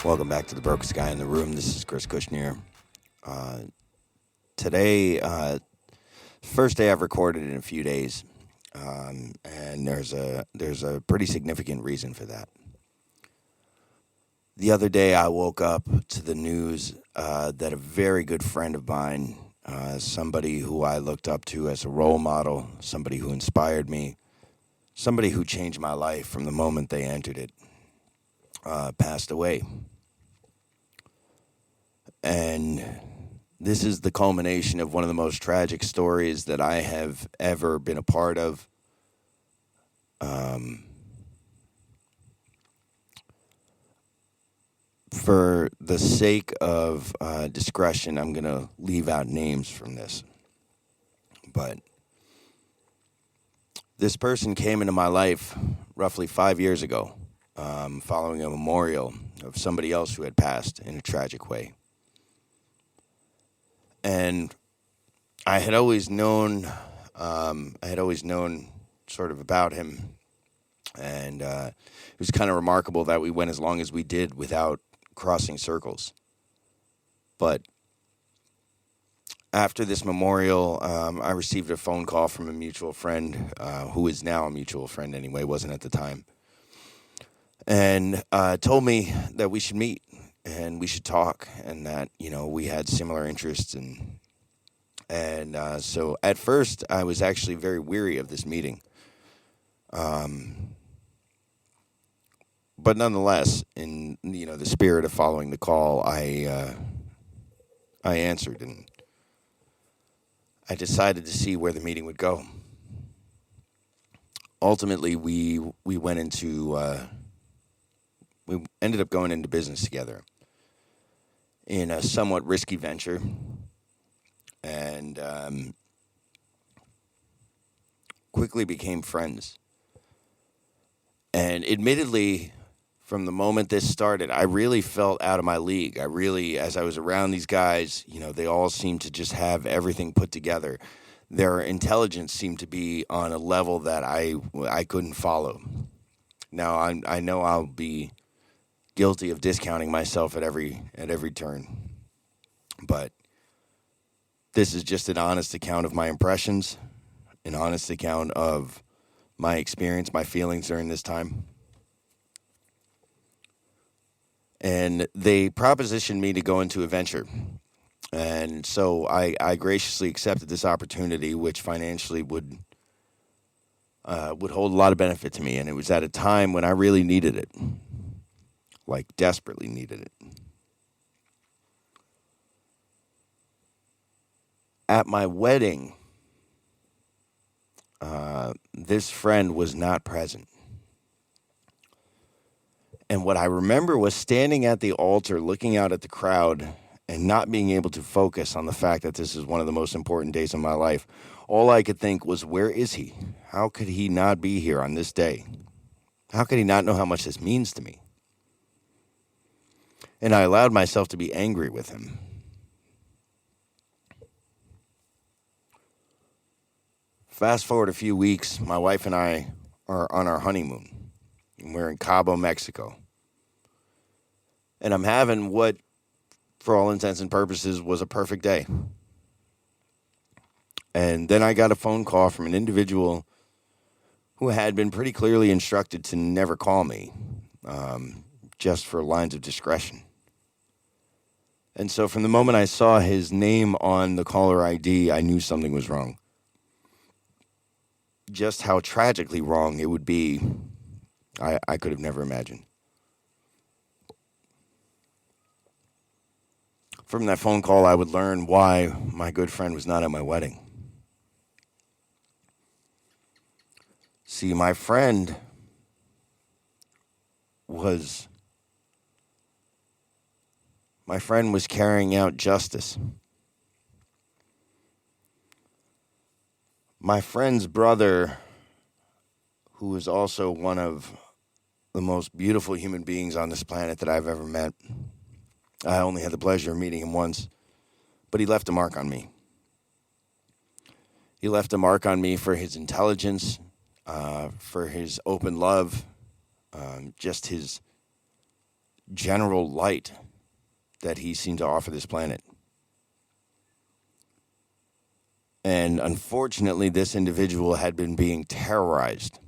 Welcome back to the Brokest Guy in the Room. This is Chris Kushner. Today, first day I've recorded in a few days, and there's a pretty significant reason for that. The other day, I woke up to the news that a very good friend of mine, somebody who I looked up to as a role model, somebody who inspired me, somebody who changed my life from the moment they entered it, passed away. And this is the culmination of one of the most tragic stories that I have ever been a part of. For the sake of discretion, I'm going to leave out names from this. But this person came into my life roughly 5 years ago, following a memorial of somebody else who had passed in a tragic way. And I had always known sort of about him, and it was kind of remarkable that we went as long as we did without crossing circles. But after this memorial, I received a phone call from a mutual friend, who is now a mutual friend anyway, wasn't at the time, and told me that we should meet and we should talk, and that, we had similar interests. And so at first I was actually very weary of this meeting. But nonetheless, in the spirit of following the call, I answered, and I decided to see where the meeting would go. Ultimately, we ended up going into business together in a somewhat risky venture, and quickly became friends. And admittedly, from the moment this started, I really felt out of my league. As I was around these guys, they all seemed to just have everything put together. Their intelligence seemed to be on a level that I couldn't follow. Now, I know I'll be guilty of discounting myself at every turn, but this is just an honest account of my impressions, an honest account of my experience, my feelings during this time. And they propositioned me to go into a venture. And so I graciously accepted this opportunity, which financially would hold a lot of benefit to me. And it was at a time when I really needed it, like desperately needed it. At my wedding, this friend was not present. And what I remember was standing at the altar, looking out at the crowd, and not being able to focus on the fact that this is one of the most important days of my life. All I could think was, where is he? How could he not be here on this day? How could he not know how much this means to me? And I allowed myself to be angry with him. Fast forward a few weeks, my wife and I are on our honeymoon. We're in Cabo, Mexico. And I'm having what, for all intents and purposes, was a perfect day. And then I got a phone call from an individual who had been pretty clearly instructed to never call me, just for lines of discretion. And so from the moment I saw his name on the caller ID, I knew something was wrong. Just how tragically wrong it would be, I could have never imagined. From that phone call, I would learn why my good friend was not at my wedding. See, my friend was carrying out justice. My friend's brother, who is also one of the most beautiful human beings on this planet that I've ever met. I only had the pleasure of meeting him once, but he left a mark on me. He left a mark on me for his intelligence, for his open love, just his general light that he seemed to offer this planet. And unfortunately, this individual had been being terrorized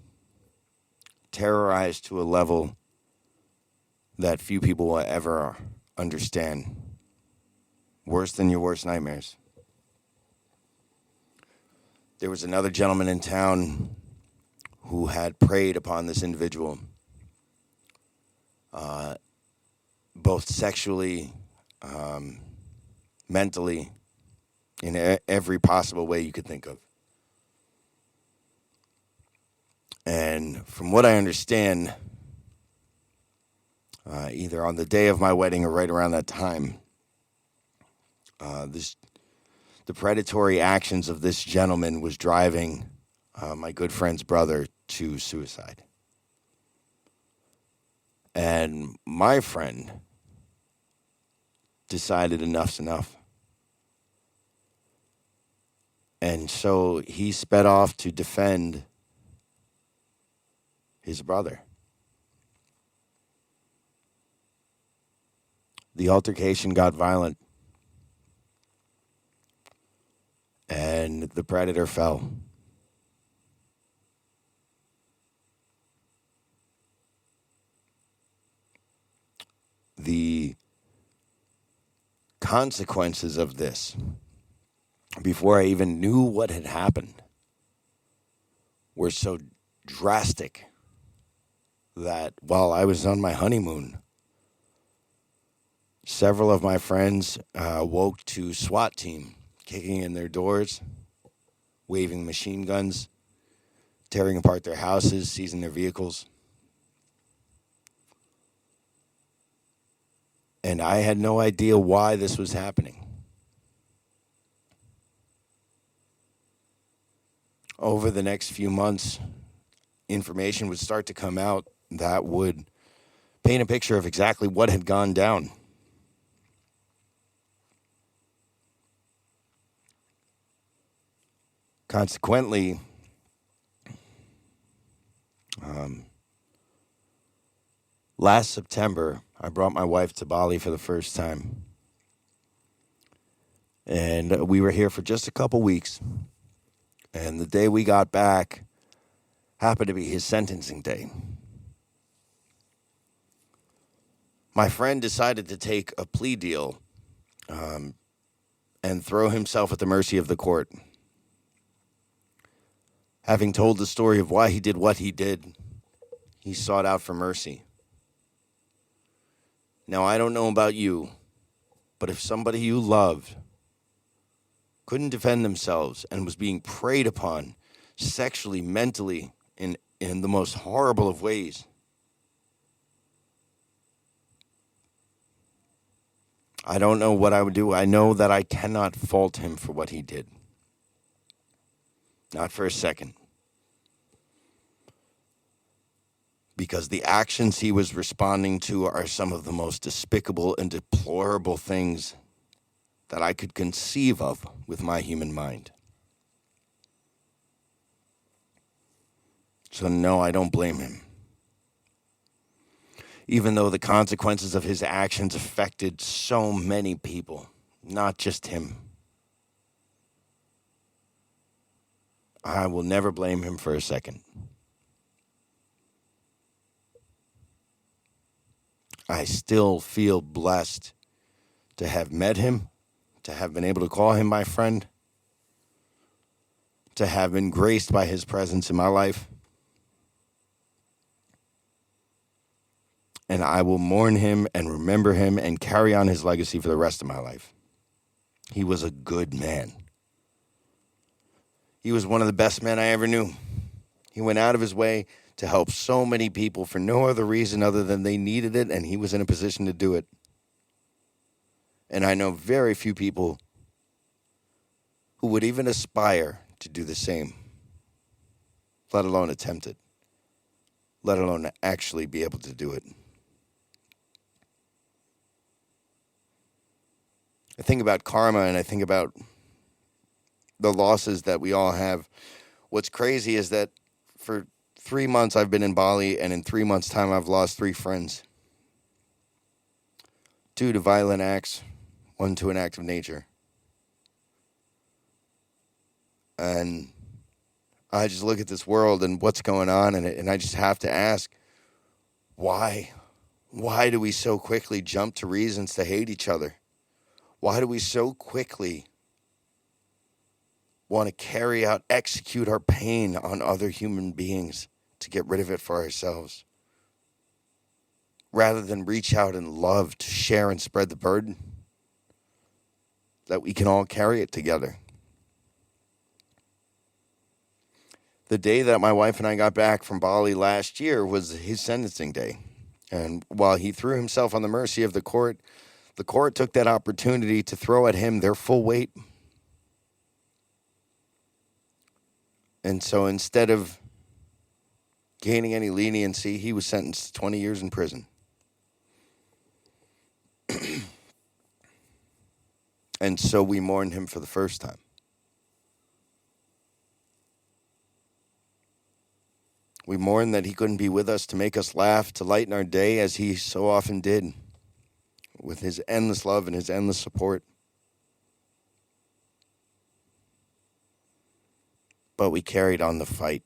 to a level that few people will ever understand. Worse than your worst nightmares. There was another gentleman in town who had preyed upon this individual, both sexually, mentally, in every possible way you could think of. And from what I understand, either on the day of my wedding or right around that time, the predatory actions of this gentleman was driving my good friend's brother to suicide. And my friend decided enough's enough. And so he sped off to defend his brother. The altercation got violent, and the predator fell. The consequences of this, before I even knew what had happened, were so drastic that while I was on my honeymoon, several of my friends woke to SWAT team kicking in their doors, waving machine guns, tearing apart their houses, seizing their vehicles. And I had no idea why this was happening. Over the next few months, information would start to come out that would paint a picture of exactly what had gone down. Consequently, last September, I brought my wife to Bali for the first time. And we were here for just a couple weeks. And the day we got back happened to be his sentencing day. My friend decided to take a plea deal and throw himself at the mercy of the court. Having told the story of why he did what he did, he sought out for mercy. Now, I don't know about you, but if somebody you loved couldn't defend themselves and was being preyed upon sexually, mentally, in the most horrible of ways, I don't know what I would do. I know that I cannot fault him for what he did. Not for a second. Because the actions he was responding to are some of the most despicable and deplorable things that I could conceive of with my human mind. So no, I don't blame him. Even though the consequences of his actions affected so many people, not just him. I will never blame him for a second. I still feel blessed to have met him, to have been able to call him my friend, to have been graced by his presence in my life. And I will mourn him and remember him and carry on his legacy for the rest of my life. He was a good man. He was one of the best men I ever knew. He went out of his way to help so many people for no other reason other than they needed it, and he was in a position to do it. And I know very few people who would even aspire to do the same, let alone attempt it, let alone actually be able to do it. I think about karma, and I think about the losses that we all have. What's crazy is that for 3 months I've been in Bali, and in 3 months' time I've lost 3 friends. 2 to violent acts, 1 to an act of nature. And I just look at this world and what's going on in it, and I just have to ask, why? Why do we so quickly jump to reasons to hate each other? Why do we so quickly want to execute our pain on other human beings to get rid of it for ourselves, rather than reach out and love to share and spread the burden, that we can all carry it together? The day that my wife and I got back from Bali last year was his sentencing day. And while he threw himself on the mercy of the court took that opportunity to throw at him their full weight. And so instead of gaining any leniency, he was sentenced to 20 years in prison. And so we mourned him for the first time. We mourned that he couldn't be with us to make us laugh, to lighten our day as he so often did, with his endless love and his endless support. But we carried on the fight.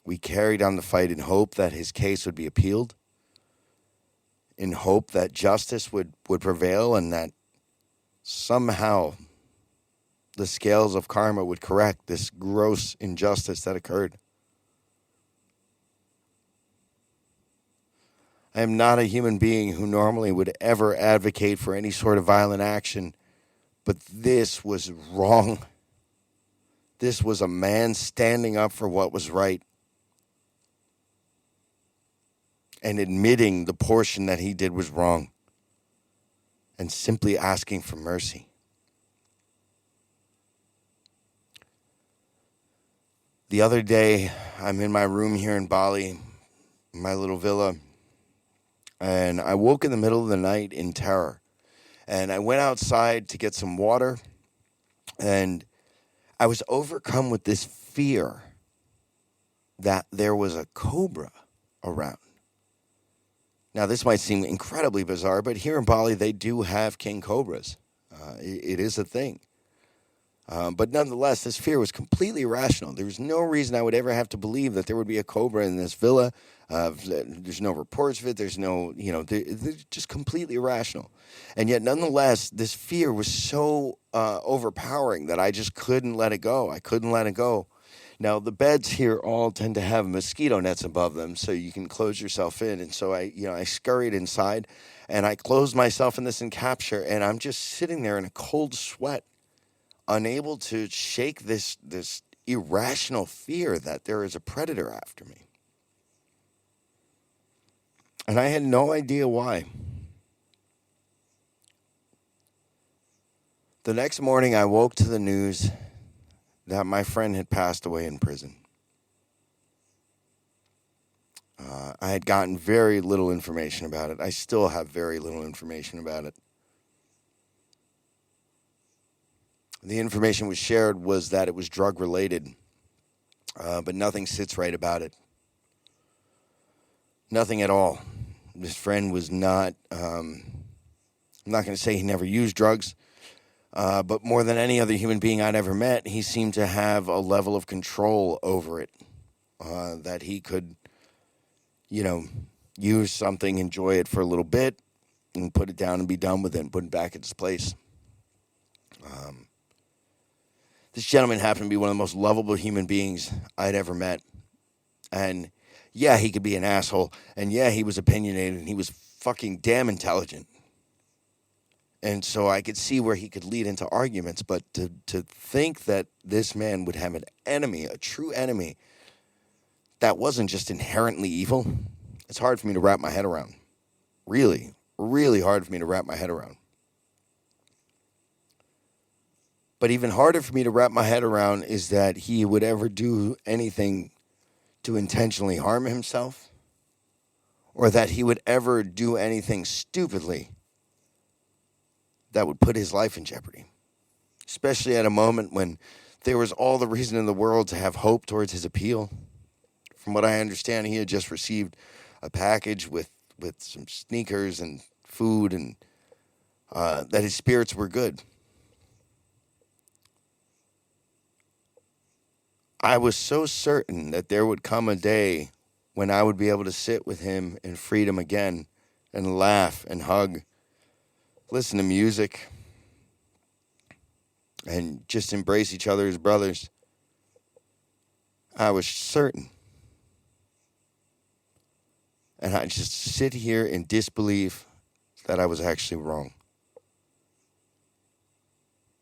We carried on the fight in hope that his case would be appealed, in hope that justice would prevail and that somehow the scales of karma would correct this gross injustice that occurred. I am not a human being who normally would ever advocate for any sort of violent action, but this was wrong. This was a man standing up for what was right and admitting the portion that he did was wrong and simply asking for mercy. The other day, I'm in my room here in Bali, my little villa, and I woke in the middle of the night in terror. And I went outside to get some water, and I was overcome with this fear that there was a cobra around. Now, this might seem incredibly bizarre, but here in Bali, they do have king cobras. It is a thing. But nonetheless, this fear was completely irrational. There was no reason I would ever have to believe that there would be a cobra in this villa. There's no reports of it. There's no, they're just completely irrational. And yet, nonetheless, this fear was so overpowering that I just couldn't let it go. I couldn't let it go. Now, the beds here all tend to have mosquito nets above them, so you can close yourself in. And so I scurried inside, and I closed myself in this encapture, and I'm just sitting there in a cold sweat, unable to shake this irrational fear that there is a predator after me. And I had no idea why. The next morning, I woke to the news that my friend had passed away in prison. I had gotten very little information about it. I still have very little information about it. The information was shared was that it was drug-related, but nothing sits right about it. Nothing at all. This friend was not, I'm not going to say he never used drugs, but more than any other human being I'd ever met, he seemed to have a level of control over it, that he could, use something, enjoy it for a little bit, and put it down and be done with it and put it back in its place. This gentleman happened to be one of the most lovable human beings I'd ever met. And yeah, he could be an asshole. And yeah, he was opinionated and he was fucking damn intelligent. And so I could see where he could lead into arguments. But to think that this man would have an enemy, a true enemy, that wasn't just inherently evil, it's hard for me to wrap my head around. Really, really hard for me to wrap my head around. But even harder for me to wrap my head around is that he would ever do anything to intentionally harm himself, or that he would ever do anything stupidly that would put his life in jeopardy, especially at a moment when there was all the reason in the world to have hope towards his appeal. From what I understand, he had just received a package with with some sneakers and food, and that his spirits were good. I was so certain that there would come a day when I would be able to sit with him in freedom again and laugh and hug, listen to music, and just embrace each other as brothers. I was certain. And I just sit here in disbelief that I was actually wrong.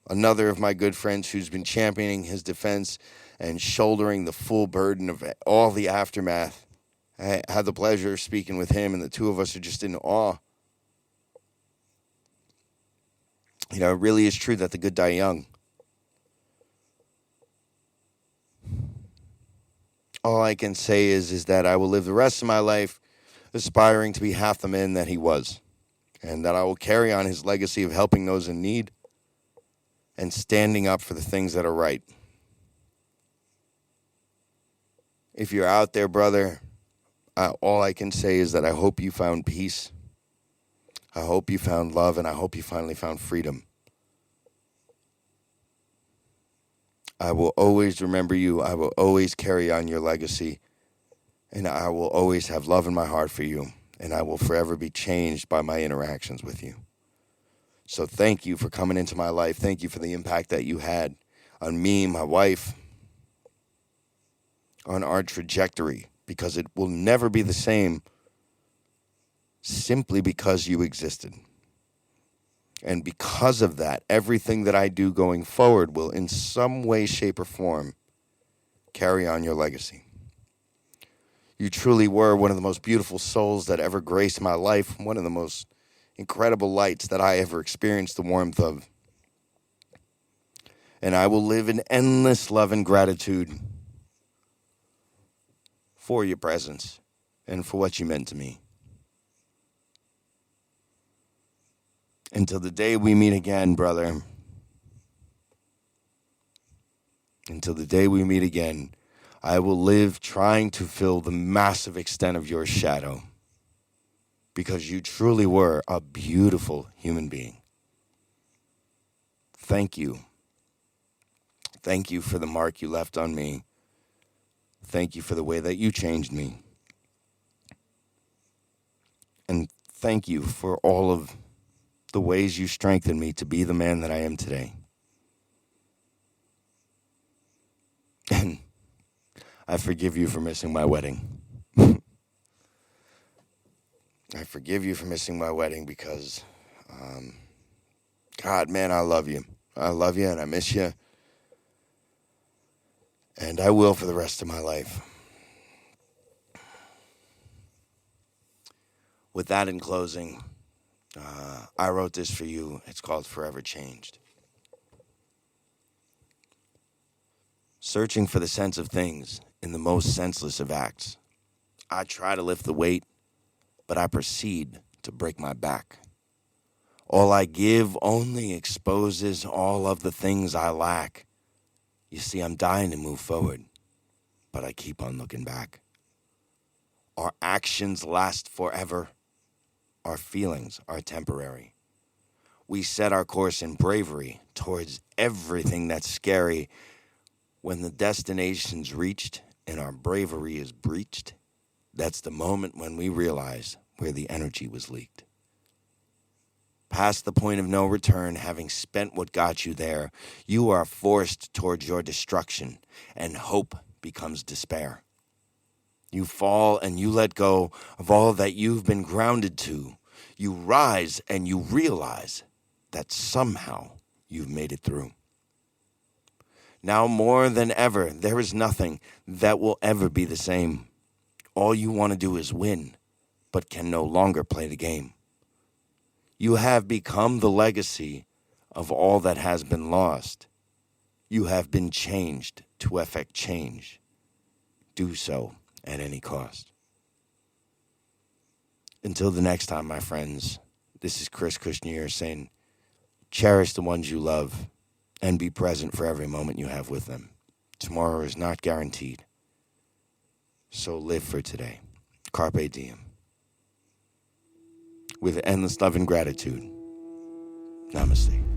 Another of my good friends who's been championing his defense and shouldering the full burden of all the aftermath. I had the pleasure of speaking with him, and the two of us are just in awe. You know, it really is true that the good die young. All I can say is that I will live the rest of my life aspiring to be half the man that he was, and that I will carry on his legacy of helping those in need and standing up for the things that are right. If you're out there, brother, all I can say is that I hope you found peace. I hope you found love, and I hope you finally found freedom. I will always remember you. I will always carry on your legacy. And I will always have love in my heart for you. And I will forever be changed by my interactions with you. So thank you for coming into my life. Thank you for the impact that you had on me, my wife, on our trajectory. Because it will never be the same simply because you existed. And because of that, everything that I do going forward will in some way, shape, or form carry on your legacy. You truly were one of the most beautiful souls that ever graced my life, one of the most incredible lights that I ever experienced the warmth of. And I will live in endless love and gratitude for your presence and for what you meant to me. Until the day we meet again, brother. Until the day we meet again, I will live trying to fill the massive extent of your shadow. Because you truly were a beautiful human being. Thank you. Thank you for the mark you left on me. Thank you for the way that you changed me. And thank you for all of the ways you strengthened me to be the man that I am today. And I forgive you for missing my wedding. I forgive you for missing my wedding because, God, man, I love you. I love you and I miss you. And I will for the rest of my life. With that in closing, I wrote this for you. It's called Forever Changed. Searching for the sense of things in the most senseless of acts. I try to lift the weight, but I proceed to break my back. All I give only exposes all of the things I lack. You see, I'm dying to move forward, but I keep on looking back. Our actions last forever. Our feelings are temporary. We set our course in bravery towards everything that's scary. When the destination's reached and our bravery is breached, that's the moment when we realize where the energy was leaked. Past the point of no return, having spent what got you there, you are forced towards your destruction, and hope becomes despair. You fall and you let go of all that you've been grounded to. You rise and you realize that somehow you've made it through. Now more than ever, there is nothing that will ever be the same. All you want to do is win, but can no longer play the game. You have become the legacy of all that has been lost. You have been changed to effect change. Do so at any cost. Until the next time, my friends, this is Chris Kushner saying, cherish the ones you love and be present for every moment you have with them. Tomorrow is not guaranteed. So live for today. Carpe diem. with endless love and gratitude. Namaste.